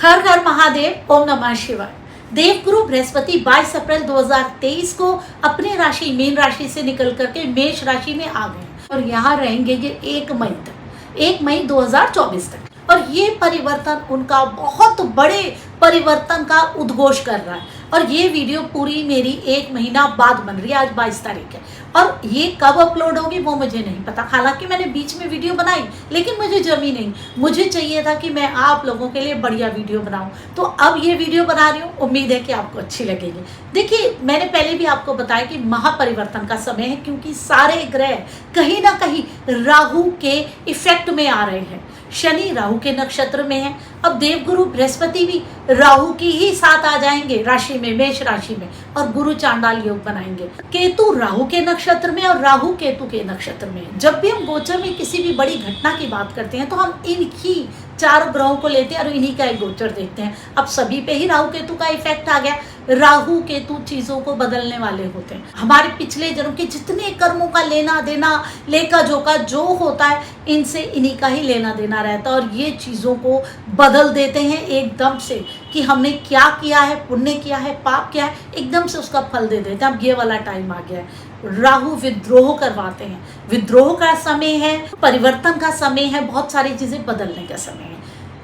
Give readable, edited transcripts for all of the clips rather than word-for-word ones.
हर हर महादेव, ओम नमः शिवाय। देवगुरु बृहस्पति 22 अप्रैल 2023 को अपनी राशि मीन राशि से निकल करके मेष राशि में आ गए और यहाँ रहेंगे ये 1 मई तक, 1 मई 2024 तक। और ये परिवर्तन उनका बहुत बड़े परिवर्तन का उद्घोष कर रहा है। और ये वीडियो पूरी मेरी 1 महीना बाद बन रही है, आज 22 तारीख है। और ये कब अपलोड होगी वो मुझे नहीं पता। हालांकि मैंने बीच में वीडियो बनाई, लेकिन मुझे जमी नहीं। मुझे चाहिए था कि मैं आप लोगों के लिए बढ़िया वीडियो बनाऊं, तो अब ये वीडियो बना रही हूँ। उम्मीद है कि आपको अच्छी लगेगी। देखिए, मैंने पहले भी आपको बताया कि महापरिवर्तन का समय है, क्योंकि सारे ग्रह कहीं ना कहीं राहु के इफेक्ट में आ रहे हैं। शनि राहु के नक्षत्र में है। अब देवगुरु बृहस्पति भी राहु की ही साथ आ जाएंगे राशि में, मेष राशि में, और गुरु चांडाल योग बनाएंगे। केतु राहु के नक्षत्र में और राहु केतु के नक्षत्र में। जब भी हम गोचर में किसी भी बड़ी घटना की बात करते हैं तो हम इनकी 4 ग्रहों को लेते हैं और इन्हीं का एक गोचर देखते हैं। अब सभी पे ही राहु केतु का इफेक्ट आ गया। राहु केतु चीजों को बदलने वाले होते हैं। हमारे पिछले जन्म के जितने कर्मों का लेना देना, लेखा जोखा जो होता है, इनसे इन्हीं का ही लेना देना रहता है। और ये चीजों को बदल देते हैं एकदम से, कि हमने क्या किया है, पुण्य किया है, पाप किया है, एकदम से उसका फल दे देते हैं। अब ये वाला टाइम आ गया है। राहु विद्रोह करवाते हैं। विद्रोह का समय है, परिवर्तन का समय है, बहुत सारी चीजें बदलने का समय है।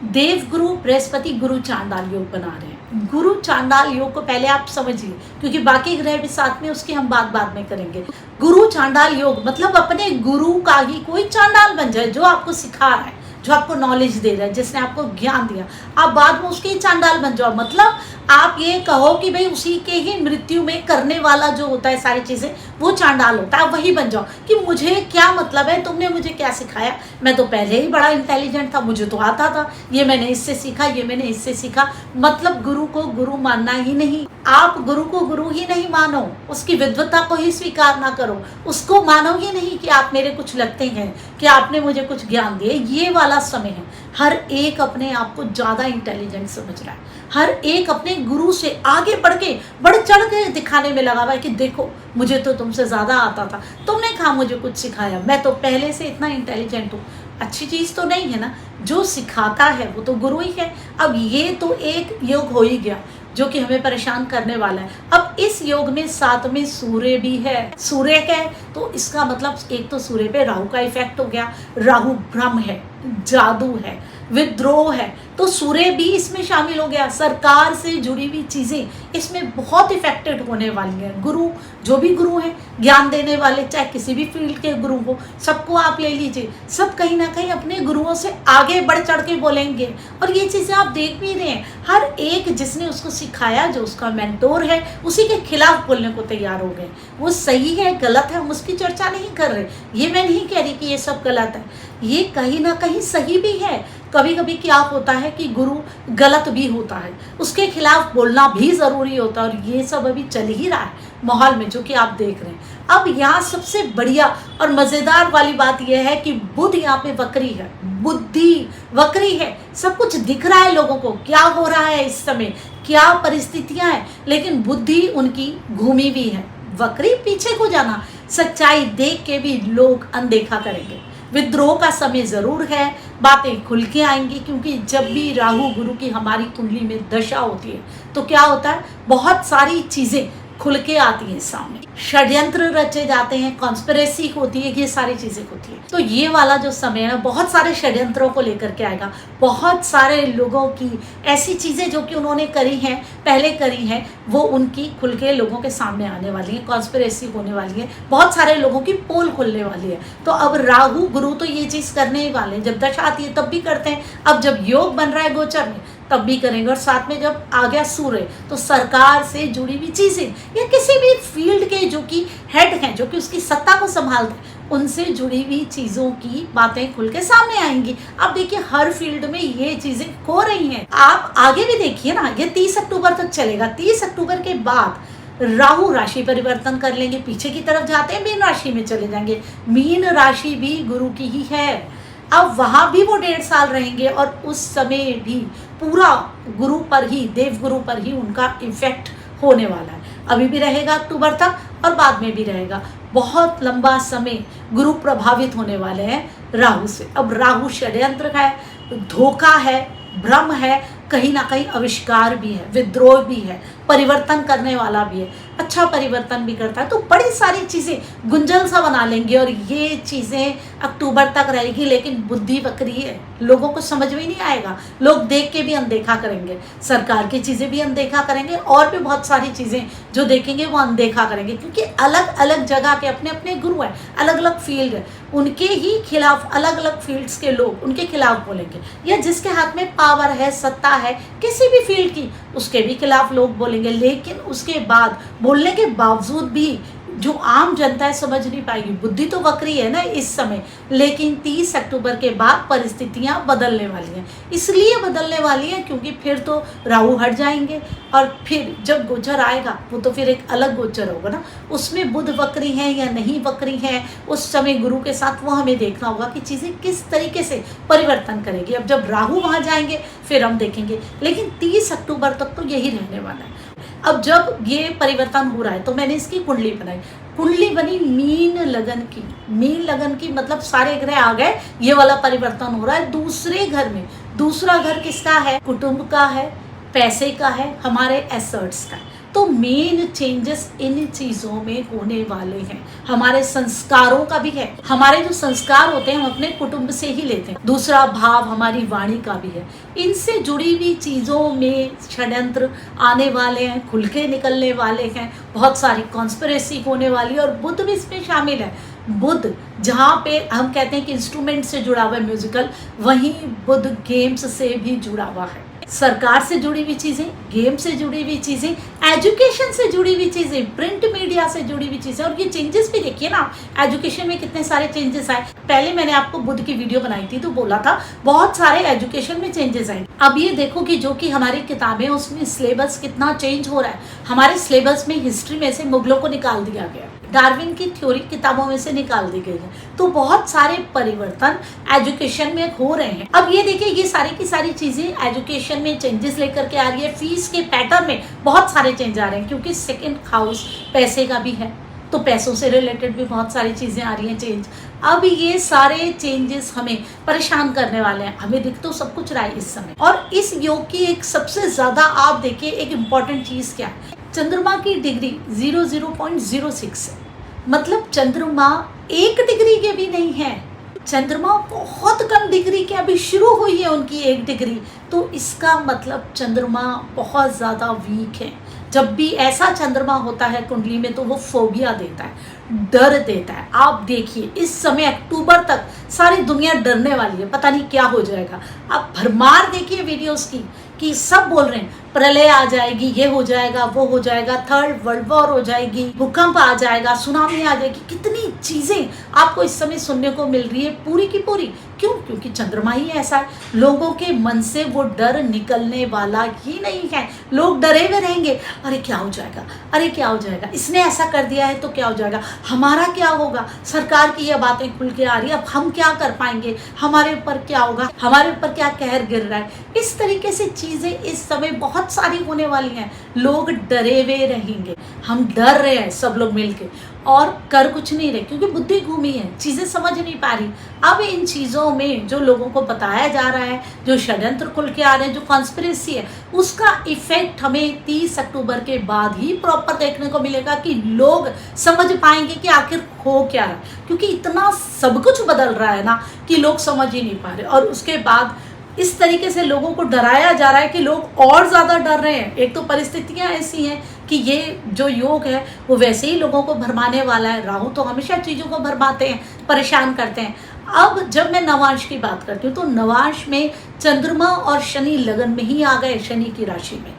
देवगुरु बृहस्पति गुरु चांडाल योग बना रहे हैं। गुरु चांडाल योग को पहले आप समझिए, क्योंकि बाकी ग्रह भी साथ में, उसकी हम बात बाद में करेंगे। गुरु चांडाल योग मतलब अपने गुरु का ही कोई चांडाल बन जाए, जो आपको सिखा रहा है, जो आपको नॉलेज दे रहा है, जिसने आपको ज्ञान दिया, आप बाद में उसके चांडाल बन जाओ। मतलब आप ये कहो कि भाई उसी के ही मृत्यु में करने वाला जो होता है सारी चीजें, वो चांडाल होता है, वही बन जाओ। कि मुझे क्या मतलब है, तुमने मुझे क्या सिखाया, मैं तो पहले ही बड़ा इंटेलिजेंट था, मुझे तो आता था, ये मैंने इससे सीखा, ये मैंने इससे सीखा। मतलब गुरु को गुरु मानना ही नहीं। आप गुरु को गुरु ही नहीं मानो, उसकी विद्वता को ही स्वीकार ना करो, उसको मानो ही नहीं कि आप मेरे कुछ लगते हैं, कि आपने मुझे कुछ ज्ञान दिए। ये वाला समय है। हर एक अपने आप को ज्यादा इंटेलिजेंट समझ रहा है। हर एक अपने गुरु से आगे बढ़ के, बढ़ चढ़ के दिखाने में लगा हुआ है कि देखो, मुझे तो तुमसे ज्यादा आता था, तुमने कहा मुझे कुछ सिखाया, मैं तो पहले से इतना इंटेलिजेंट हूँ। अच्छी चीज तो नहीं है ना। जो सिखाता है वो तो गुरु ही है। अब ये तो एक योग हो ही गया जो कि हमें परेशान करने वाला है। अब इस योग में साथ में सूर्य भी है। सूर्य है तो इसका मतलब एक तो सूर्य पे राहु का इफेक्ट हो गया। राहु ब्रह्म है, जादू है, विद्रोह है, तो सूर्य भी इसमें शामिल हो गया। सरकार से जुड़ी हुई चीजें इसमें बहुत इफेक्टेड होने वाली है। गुरु, जो भी गुरु हैं, ज्ञान देने वाले, चाहे किसी भी फील्ड के गुरु हो, सबको आप ले लीजिए, सब कहीं ना कहीं अपने गुरुओं से आगे बढ़ चढ़ के बोलेंगे। और ये चीजें आप देख भी रहे हैं। हर एक जिसने उसको सिखाया, जो उसका मेंटोर है, उसी के खिलाफ बोलने को तैयार हो गए। वो सही है गलत है हम उसकी चर्चा नहीं कर रहे। ये मैं नहीं कह रही कि ये सब गलत है, ये कहीं ना कहीं सही भी है। कभी कभी क्या होता है कि गुरु गलत भी होता है, उसके खिलाफ बोलना भी जरूरी होता है। और ये सब अभी चल ही रहा है माहौल में, जो कि आप देख रहे हैं। अब यहाँ सबसे बढ़िया और मजेदार वाली बात यह है कि बुध यहाँ पे वक्री है, बुद्धि वक्री है। सब कुछ दिख रहा है लोगों को, क्या हो रहा है इस समय, क्या परिस्थितियां हैं, लेकिन बुद्धि उनकी घूमी हुई है। वक्री पीछे को जाना, सच्चाई देख के भी लोग अनदेखा करेंगे। विद्रोह का समय जरूर है, बातें खुल के आएंगी। क्योंकि जब भी राहु गुरु की हमारी कुंडली में दशा होती है तो क्या होता है, बहुत सारी चीजें खुल के आती हैं सामने, षड्यंत्र रचे जाते हैं, कॉन्स्पिरेसी होती है, ये सारी चीजें होती है। तो ये वाला जो समय है बहुत सारे षड्यंत्रों को लेकर के आएगा। बहुत सारे लोगों की ऐसी चीजें जो कि उन्होंने करी हैं, पहले करी हैं, वो उनकी खुल के लोगों के सामने आने वाली है। कॉन्स्पिरेसी होने वाली है, बहुत सारे लोगों की पोल खुलने वाली है। तो अब राहु गुरु तो ये चीज करने ही वाले हैं। जब दशा आती है तब भी करते हैं, अब जब योग बन रहा है गोचर में तब भी करेंगे। और साथ में जब आ गया सूर्य, तो सरकार से जुड़ी हुई चीजें या किसी भी फील्ड के जो कि हेड हैं, जो कि उसकी सत्ता को संभालते हैं, उनसे जुड़ी हुई चीजों की बातें खुल के सामने आएंगी। अब देखिए, हर फील्ड में ये चीजें हो रही हैं। आप आगे भी देखिए ना, ये 30 अक्टूबर तक चलेगा। 30 अक्टूबर के बाद राहु राशि परिवर्तन कर लेंगे, पीछे की तरफ जाते हैं, मीन राशि में चले जाएंगे। मीन राशि भी गुरु की ही है। अब वहां भी वो 1.5 साल रहेंगे और उस समय भी पूरा गुरु पर ही, देवगुरु पर ही उनका इफेक्ट होने वाला है। अभी भी रहेगा अक्टूबर तक और बाद में भी रहेगा। बहुत लंबा समय गुरु प्रभावित होने वाले हैं राहु से। अब राहु षड्यंत्र है, धोखा है, भ्रम है, कहीं ना कहीं आविष्कार भी है, विद्रोह भी है, परिवर्तन करने वाला भी है, अच्छा परिवर्तन भी करता है। तो बड़ी सारी चीज़ें गुंजल सा बना लेंगे और ये चीज़ें अक्टूबर तक रहेगी। लेकिन बुद्धि वक्री है, लोगों को समझ में नहीं आएगा, लोग देख के भी अनदेखा करेंगे, सरकार की चीज़ें भी अनदेखा करेंगे और भी बहुत सारी चीज़ें जो देखेंगे वो अनदेखा करेंगे, क्योंकि अलग अलग जगह के अपने अपने गुरु हैं, अलग अलग फील्ड है, उनके ही खिलाफ अलग अलग फील्ड्स के लोग उनके खिलाफ बोलेंगे, या जिसके हाथ में पावर है, सत्ता है किसी भी फील्ड की, उसके भी खिलाफ लोग बोलेंगे। लेकिन उसके बाद बोलने के बावजूद भी जो आम जनता है समझ नहीं पाएगी। बुद्धि तो वक्री है ना इस समय, लेकिन 30 अक्टूबर के बाद परिस्थितियां बदलने वाली हैं। इसलिए बदलने वाली हैं क्योंकि फिर तो राहु हट जाएंगे और फिर जब गोचर आएगा वो तो फिर एक अलग गोचर होगा ना, उसमें बुध वक्री है या नहीं वक्री है, उस समय गुरु के साथ वो हमें देखना होगा कि चीज़ें किस तरीके से परिवर्तन करेगी। अब जब राहु वहाँ जाएंगे फिर हम देखेंगे, लेकिन 30 अक्टूबर तक तो यही रहने वाला है। अब जब ये परिवर्तन हो रहा है तो मैंने इसकी कुंडली बनाई, कुंडली बनी मीन लगन की। मीन लगन की मतलब सारे ग्रह आ गए, ये वाला परिवर्तन हो रहा है दूसरे घर में। दूसरा घर किसका है? कुटुंब का है, पैसे का है, हमारे एसेट्स का है। तो मेन चेंजेस इन चीज़ों में होने वाले हैं। हमारे संस्कारों का भी है, हमारे जो संस्कार होते हैं हम अपने कुटुंब से ही लेते हैं। दूसरा भाव हमारी वाणी का भी है। इनसे जुड़ी हुई चीज़ों में षड्यंत्र आने वाले हैं, खुल के निकलने वाले हैं, बहुत सारी कॉन्स्पिरेसी होने वाली है और बुध भी इसमें शामिल है। बुध जहाँ पे हम कहते हैं कि इंस्ट्रूमेंट से जुड़ा हुआ है म्यूजिकल, वहीं बुध गेम्स से भी जुड़ा हुआ है। सरकार से जुड़ी हुई चीज़ें, गेम से जुड़ी हुई चीज़ें, एजुकेशन से जुड़ी हुई चीज़ें, प्रिंट मीडिया से जुड़ी हुई चीज़ें। और ये चेंजेस भी देखिए ना, एजुकेशन में कितने सारे चेंजेस आए। पहले मैंने आपको बुध की वीडियो बनाई थी तो बोला था बहुत सारे एजुकेशन में चेंजेस आए। अब ये देखो कि जो कि हमारी किताबें उसमें सिलेबस कितना चेंज हो रहा है। हमारे सिलेबस में हिस्ट्री में से मुगलों को निकाल दिया गया, डार्विन की थ्योरी किताबों में से निकाल दी गई है। तो बहुत सारे परिवर्तन एजुकेशन में हो रहे हैं। अब ये देखिए, ये सारी की सारी चीजें एजुकेशन में चेंजेस लेकर के आ रही है। फीस के पैटर्न में बहुत सारे चेंज आ रहे हैं, क्योंकि सेकंड हाउस पैसे का भी है, तो पैसों से रिलेटेड भी बहुत सारी चीजें आ रही हैं चेंज। अब ये सारे चेंजेस हमें परेशान करने वाले हैं। हमें दिख तो सब कुछ रहा है इस समय। और इस योग की एक सबसे ज्यादा आप देखिए एक इम्पॉर्टेंट चीज क्या है, चंद्रमा की डिग्री 0.06 है। मतलब चंद्रमा 1 डिग्री के भी नहीं है, चंद्रमा बहुत कम डिग्री के अभी शुरू हुई है उनकी 1 डिग्री। तो इसका मतलब चंद्रमा बहुत ज़्यादा वीक है। जब भी ऐसा चंद्रमा होता है कुंडली में तो वो फोबिया देता है, डर देता है। आप देखिए इस समय अक्टूबर तक सारी दुनिया डरने वाली है, पता नहीं क्या हो जाएगा। आप भरमार देखिए वीडियोस की कि सब बोल रहे हैं प्रलय आ जाएगी, ये हो जाएगा, वो हो जाएगा, 3rd वर्ल्ड वॉर हो जाएगी, भूकंप आ जाएगा, सुनामी आ जाएगी। कितनी चीजें आपको इस समय सुनने को मिल रही है पूरी की पूरी। क्यों? क्योंकि चंद्रमा ही ऐसा है। लोगों के मन से वो डर निकलने वाला ही नहीं है। लोग डरे हुए रहेंगे, अरे क्या हो जाएगा, अरे क्या हो जाएगा, इसने ऐसा कर दिया है तो क्या हो जाएगा, हमारा क्या होगा, सरकार की ये बातें खुल के आ रही है, अब हम क्या कर पाएंगे, हमारे ऊपर क्या होगा, हमारे ऊपर क्या कहर गिर रहा है। इस तरीके से चीजें इस समय बहुत सारी होने वाली हैं। लोग डरे हुए रहेंगे, हम डर रहे हैं सब लोग मिलके और कर कुछ नहीं रहे, क्योंकि बुद्धि घूमी है, चीजें समझ नहीं पा रही। अब इन चीजों में जो लोगों को बताया जा रहा है, जो षड्यंत्र खुल के आ रहे हैं, जो कॉन्स्पिरेसी है, उसका इफेक्ट हमें 30 अक्टूबर के बाद ही प्रॉपर देखने को मिलेगा कि लोग समझ पाएंगे कि आखिर हो क्या रहा है। क्योंकि इतना सब कुछ बदल रहा है ना कि लोग समझ ही नहीं पा रहे। और उसके बाद इस तरीके से लोगों को डराया जा रहा है कि लोग और ज़्यादा डर रहे हैं। एक तो परिस्थितियां ऐसी हैं कि ये जो योग है वो वैसे ही लोगों को भरमाने वाला है। राहु तो हमेशा चीज़ों को भरमाते हैं, परेशान करते हैं। अब जब मैं नवांश की बात करती हूँ तो नवांश में चंद्रमा और शनि लगन में ही आ गए, शनि की राशि में।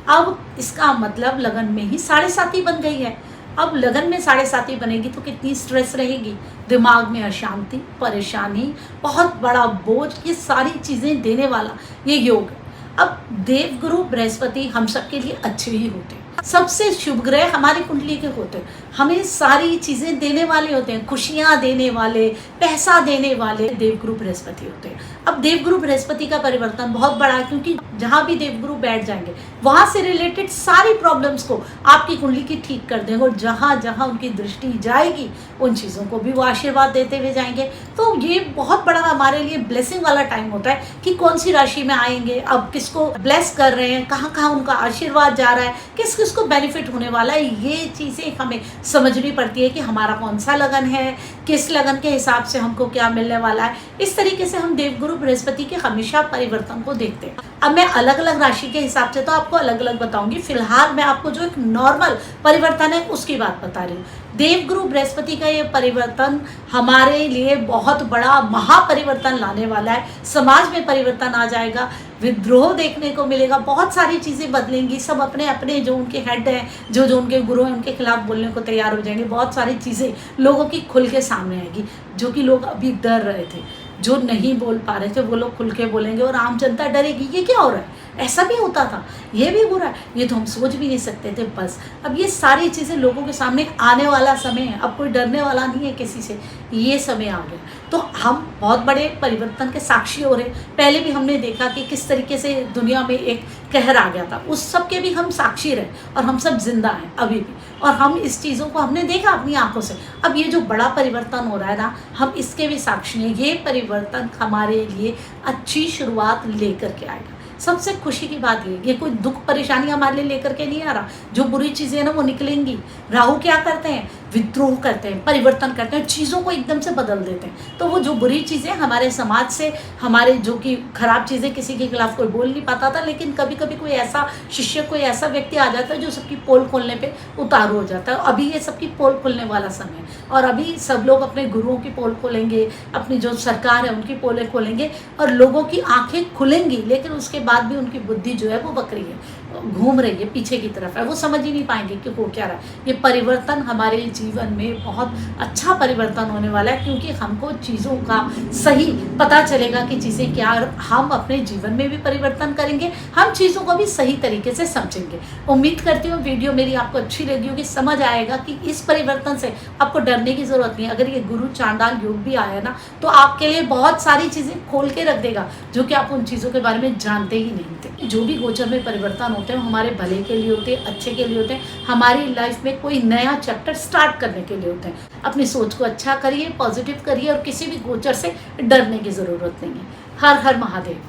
अब इसका मतलब लगन में ही 7.5 बन गई है। अब लगन में 7.5 बनेगी तो कितनी स्ट्रेस रहेगी, दिमाग में अशांति, परेशानी, बहुत बड़ा बोझ, ये सारी चीज़ें देने वाला ये योग है। अब देवगुरु बृहस्पति हम सबके लिए अच्छे ही होते हैं। सबसे शुभ ग्रह हमारी कुंडली के होते हैं, हमें सारी चीज़ें देने वाले होते हैं, खुशियाँ देने वाले, पैसा देने वाले देवगुरु बृहस्पति होते हैं। अब देवगुरु बृहस्पति का परिवर्तन बहुत बड़ा है, क्योंकि जहाँ भी देवगुरु बैठ जाएंगे वहाँ से रिलेटेड सारी प्रॉब्लम्स को आपकी कुंडली की ठीक कर देंगे, और जहाँ जहाँ उनकी दृष्टि जाएगी उन चीज़ों को भी वो आशीर्वाद देते हुए जाएंगे। तो ये बहुत बड़ा हमारे लिए ब्लेसिंग वाला टाइम होता है कि कौन सी राशि में आएंगे, अब किसको ब्लेस कर रहे हैं, कहाँ कहाँ उनका आशीर्वाद जा रहा है, किस किस को बेनिफिट होने वाला है। ये चीज़ें हमें समझनी पड़ती है कि हमारा कौन सा लगन है, किस लगन के हिसाब से हमको क्या मिलने वाला है। इस तरीके से हम देवगुरु बृहस्पति के हमेशा परिवर्तन को देखते हैं। अब मैं अलग अलग राशि के हिसाब से तो आपको अलग अलग बताऊंगी, फिलहाल मैं आपको जो एक नॉर्मल परिवर्तन है उसकी बात बता रही हूँ। देवगुरु बृहस्पति का ये परिवर्तन हमारे लिए बहुत बड़ा महापरिवर्तन लाने वाला है। समाज में परिवर्तन आ जाएगा, विद्रोह देखने को मिलेगा, बहुत सारी चीज़ें बदलेंगी। सब अपने अपने जो उनके हेड हैं, जो जो उनके गुरु हैं, उनके खिलाफ बोलने को तैयार हो जाएंगे। बहुत सारी चीज़ें लोगों की खुल के सामने आएगी, जो कि लोग अभी डर रहे थे, जो नहीं बोल पा रहे थे, वो लोग खुल के बोलेंगे और आम जनता डरेगी। ये क्या हो रहा है, ऐसा भी होता था, ये भी बुरा है, ये तो हम सोच भी नहीं सकते थे। बस अब ये सारी चीज़ें लोगों के सामने आने वाला समय है, अब कोई डरने वाला नहीं है किसी से, ये समय आ गया। तो हम बहुत बड़े परिवर्तन के साक्षी हो रहे। पहले भी हमने देखा कि किस तरीके से दुनिया में एक कहर आ गया था, उस सब के भी हम साक्षी रहे, और हम सब जिंदा हैं अभी भी, और हम इस चीज़ों को हमने देखा अपनी आंखों से। अब ये जो बड़ा परिवर्तन हो रहा है ना, हम इसके भी साक्षी हैं। ये परिवर्तन हमारे लिए अच्छी शुरुआत लेकर के आएगा। सबसे खुशी की बात ये कोई दुख परेशानी हमारे लिए लेकर के नहीं आ रहा। जो बुरी चीज़ें हैं ना वो निकलेंगी। राहु क्या करते हैं, विद्रोह करते हैं, परिवर्तन करते हैं, चीज़ों को एकदम से बदल देते हैं। तो वो जो बुरी चीज़ें हमारे समाज से, हमारे जो कि खराब चीज़ें, किसी के खिलाफ कोई बोल नहीं पाता था, लेकिन कभी कभी कोई ऐसा शिष्य, कोई ऐसा व्यक्ति आ जाता है जो सबकी पोल खोलने पे उतारू हो जाता है। अभी ये सबकी पोल खोलने वाला समय है, और अभी सब लोग अपने गुरुओं की पोल खोलेंगे, अपनी जो सरकार है उनकी पोलें खोलेंगे, और लोगों की आंखें खुलेंगी। लेकिन उसके बाद भी उनकी बुद्धि जो है वो बकरी है, घूम रही है, पीछे की तरफ है, वो समझ ही नहीं पाएंगे कि हो क्या रहा है। ये परिवर्तन हमारे जीवन में बहुत अच्छा परिवर्तन होने वाला है, क्योंकि हमको चीज़ों का सही पता चलेगा कि चीज़ें क्या, हम अपने जीवन में भी परिवर्तन करेंगे, हम चीज़ों को भी सही तरीके से समझेंगे। उम्मीद करती हूँ वीडियो मेरी आपको अच्छी लगी होगी, समझ आएगा कि इस परिवर्तन से आपको डरने की ज़रूरत नहीं है। अगर ये गुरु चांडाल योग भी आया ना, तो आपके लिए बहुत सारी चीज़ें खोल के रख देगा, जो कि आप उन चीज़ों के बारे में जानते ही नहीं थे। जो भी गोचर में परिवर्तन होते हैं हमारे भले के लिए होते हैं, अच्छे के लिए होते हैं, हमारी लाइफ में कोई नया चैप्टर स्टार्ट करने के लिए होते हैं। अपनी सोच को अच्छा करिए, पॉजिटिव करिए, और किसी भी गोचर से डरने की ज़रूरत नहीं है। हर हर महादेव।